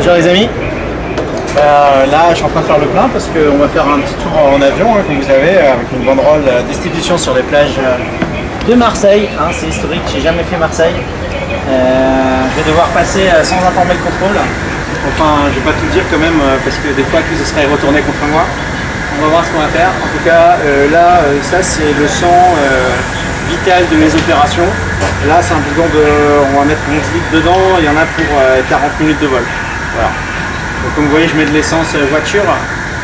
Bonjour les amis. Là je suis en train de faire le plein parce qu'on va faire un petit tour en avion comme vous savez, avec une banderole destitution sur les plages de Marseille. C'est historique, j'ai jamais fait Marseille. Je vais devoir passer sans informer le contrôle. Enfin je vais pas tout dire quand même parce que des fois que ce serait retourné contre moi. On va voir ce qu'on va faire. En tout cas là ça c'est le sang vital de mes opérations. Là c'est un bidon de, on va mettre 11 litres dedans, il y en a pour 40 minutes de vol. Voilà. Donc comme vous voyez je mets de l'essence voiture,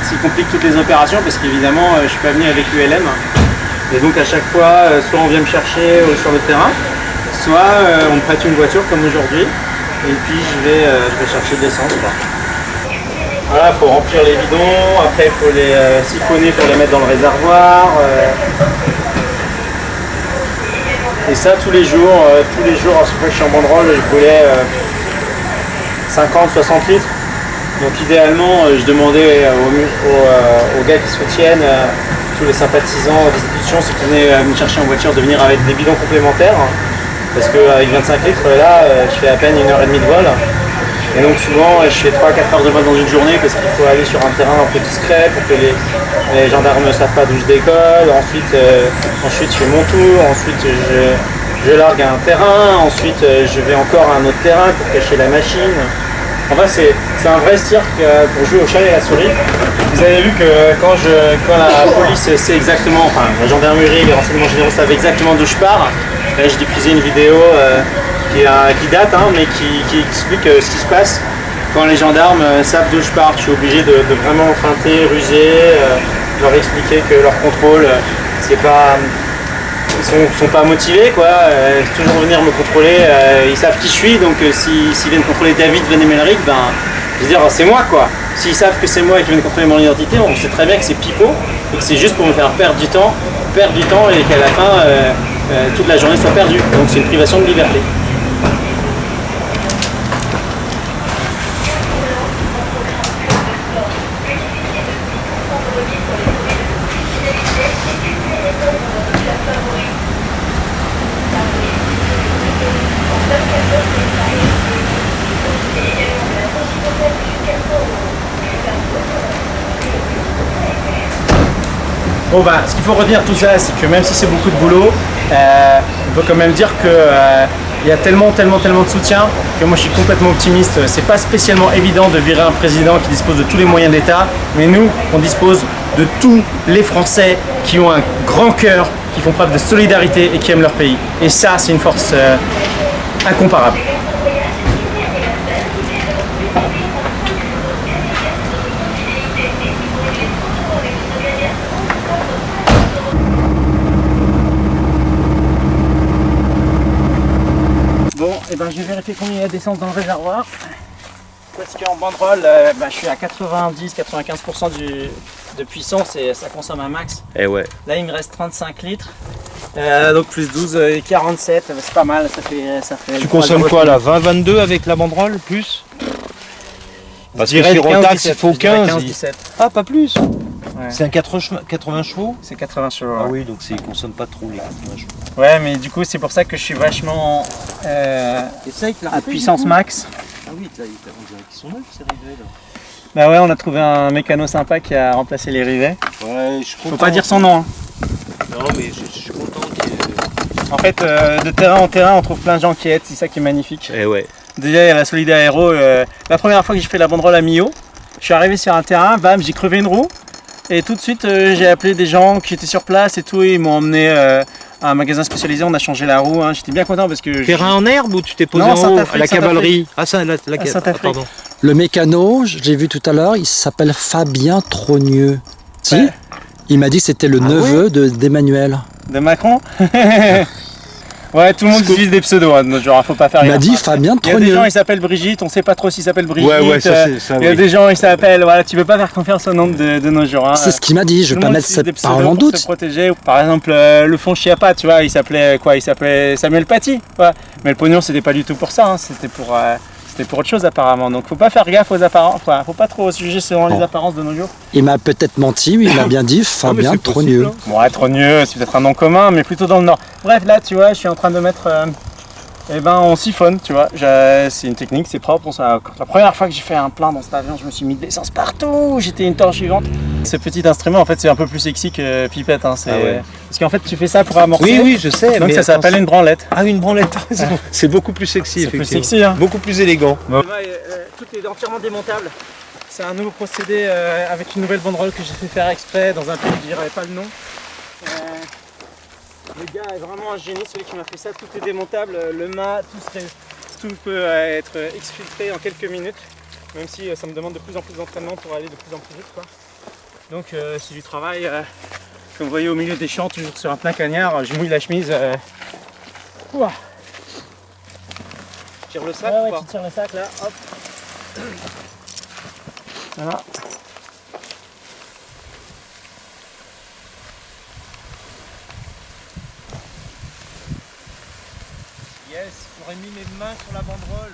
ce qui complique toutes les opérations parce qu'évidemment je suis pas venu avec l'ULM. Et donc à chaque fois soit on vient me chercher sur le terrain, soit on me prête une voiture comme aujourd'hui et puis je vais chercher de l'essence. Voilà, il faut remplir les bidons, après il faut les siphonner pour les mettre dans le réservoir. Et ça tous les jours, à chaque fois que je suis en banderole, je brûlais 50-60 litres. Donc idéalement, je demandais aux gars qui soutiennent, tous les sympathisants d'institutions, ceux qui venaient me chercher en voiture, de venir avec des bidons complémentaires. Parce qu'avec 25 litres, là, je fais à peine 1h30 de vol. Et donc souvent, je fais 3-4 heures de vol dans une journée parce qu'il faut aller sur un terrain un peu discret pour que les gendarmes ne savent pas d'où je décolle. Ensuite, je fais mon tour. Ensuite, je largue un terrain. Ensuite, je vais encore à un autre terrain pour cacher la machine. Enfin, c'est un vrai cirque pour jouer au chat et à la souris. Vous avez vu que quand la police sait exactement, enfin la gendarmerie, les renseignements généraux savent exactement d'où je pars, là, je diffusais une vidéo qui date, mais qui explique ce qui se passe quand les gendarmes savent d'où je pars. Je suis obligé de vraiment feinter, ruser, leur expliquer que leur contrôle, c'est pas... Ils sont pas motivés quoi, toujours venir me contrôler, ils savent qui je suis, donc s'ils viennent contrôler David Van Emelric, je veux dire c'est moi quoi. S'ils savent que c'est moi et qu'ils viennent contrôler mon identité, on sait très bien que c'est pipeau et que c'est juste pour me faire perdre du temps et qu'à la fin toute la journée soit perdue, donc c'est une privation de liberté. Bon ce qu'il faut retenir de tout ça, c'est que même si c'est beaucoup de boulot, on peut quand même dire que il y a tellement de soutien que moi je suis complètement optimiste. C'est pas spécialement évident de virer un président qui dispose de tous les moyens de l'État, mais nous, on dispose de tous les Français qui ont un grand cœur, qui font preuve de solidarité et qui aiment leur pays. Et ça, c'est une force incomparable. Bon, et je vais vérifier combien il y a d'essence dans le réservoir. Parce qu'en banderole, je suis à 90-95% de puissance et ça consomme un max. Et ouais. Là, il me reste 35 litres. Donc plus 12 et 47, c'est pas mal. Ça fait tu consommes quoi là, 20-22 avec la banderole plus? Parce que sur Rotax, il faut 15. 17. Ah, pas plus. Ouais. C'est un 80 chevaux? C'est 80 chevaux. Ah oui, donc il ne consomme pas trop les 80 chevaux. Ouais, mais du coup, c'est pour ça que je suis vachement à puissance max. Ah oui, on dirait qu'ils sont neufs ces rivets là. Bah ouais, on a trouvé un mécano sympa qui a remplacé les rivets. Ouais, je suis content. Faut pas dire son nom. Non, mais je suis content qu'il... En fait, de terrain en terrain, on trouve plein de gens qui aident, c'est ça qui est magnifique. Eh ouais. Déjà, il y a la Solida Aero. La première fois que j'ai fait la banderole à Millau, je suis arrivé sur un terrain, bam, j'ai crevé une roue. Et tout de suite, j'ai appelé des gens qui étaient sur place et tout. Et ils m'ont emmené à un magasin spécialisé, on a changé la roue. J'étais bien content parce que... Terrain en herbe ou tu t'es posé en haut à la cavalerie? Ah, ça, pardon. Le mécano, je l'ai vu tout à l'heure, il s'appelle Fabien Trogneux. Si ouais. Il m'a dit que c'était le neveu d'Emmanuel. De Macron. Ouais, tout le monde utilise des pseudos, genre faut pas faire. Il m'a dit Fabien Trogneux. Il y a des gens, ils s'appellent Brigitte, on sait pas trop s'ils s'appellent Brigitte. Ouais, ça, ça, il y a des gens, ils s'appellent, voilà, tu peux pas faire confiance au nom de nos jours. C'est ce qu'il m'a dit, je vais pas mettre cette parole en doute. Se protéger. Par exemple, le fond Chiappa, tu vois, il s'appelait quoi? Il s'appelait Samuel Paty. Ouais. Mais le pognon, c'était pas du tout pour ça, c'était pour autre chose apparemment. Donc faut pas faire gaffe aux apparences, faut pas trop juger selon les apparences de nos jours. Il m'a peut-être menti, mais il m'a bien dit Fabien Trogneux. Bon, ouais, Trogneux, c'est peut-être un nom commun, mais plutôt dans le nord. Bref, là, tu vois, je suis en train de mettre Et ben on siphonne, tu vois. C'est une technique, c'est propre. La première fois que j'ai fait un plein dans cet avion, je me suis mis de l'essence partout. J'étais une torche vivante. Ce petit instrument, en fait, c'est un peu plus sexy que pipette. Hein. Parce qu'en fait, tu fais ça pour amorcer. Oui, oui, je sais. Donc ça s'appelle une branlette. Ah, une branlette. C'est beaucoup plus sexy. C'est plus sexy, hein. Beaucoup plus élégant. Tout est entièrement démontable. C'est un nouveau procédé avec une nouvelle banderole que j'ai fait faire exprès dans un pays, je dirais pas le nom. Le gars est vraiment un génie, celui qui m'a fait ça. Tout est démontable, le mât, tout peut être exfiltré en quelques minutes. Même si ça me demande de plus en plus d'entraînement pour aller de plus en plus vite, quoi. Donc c'est du travail. Comme vous voyez au milieu des champs, toujours sur un plein cagnard, je mouille la chemise. Ouah. Tu tires le sac ou pas ? Tu tires le sac là, hop. Voilà. Yes, j'aurais mis mes mains sur la banderole.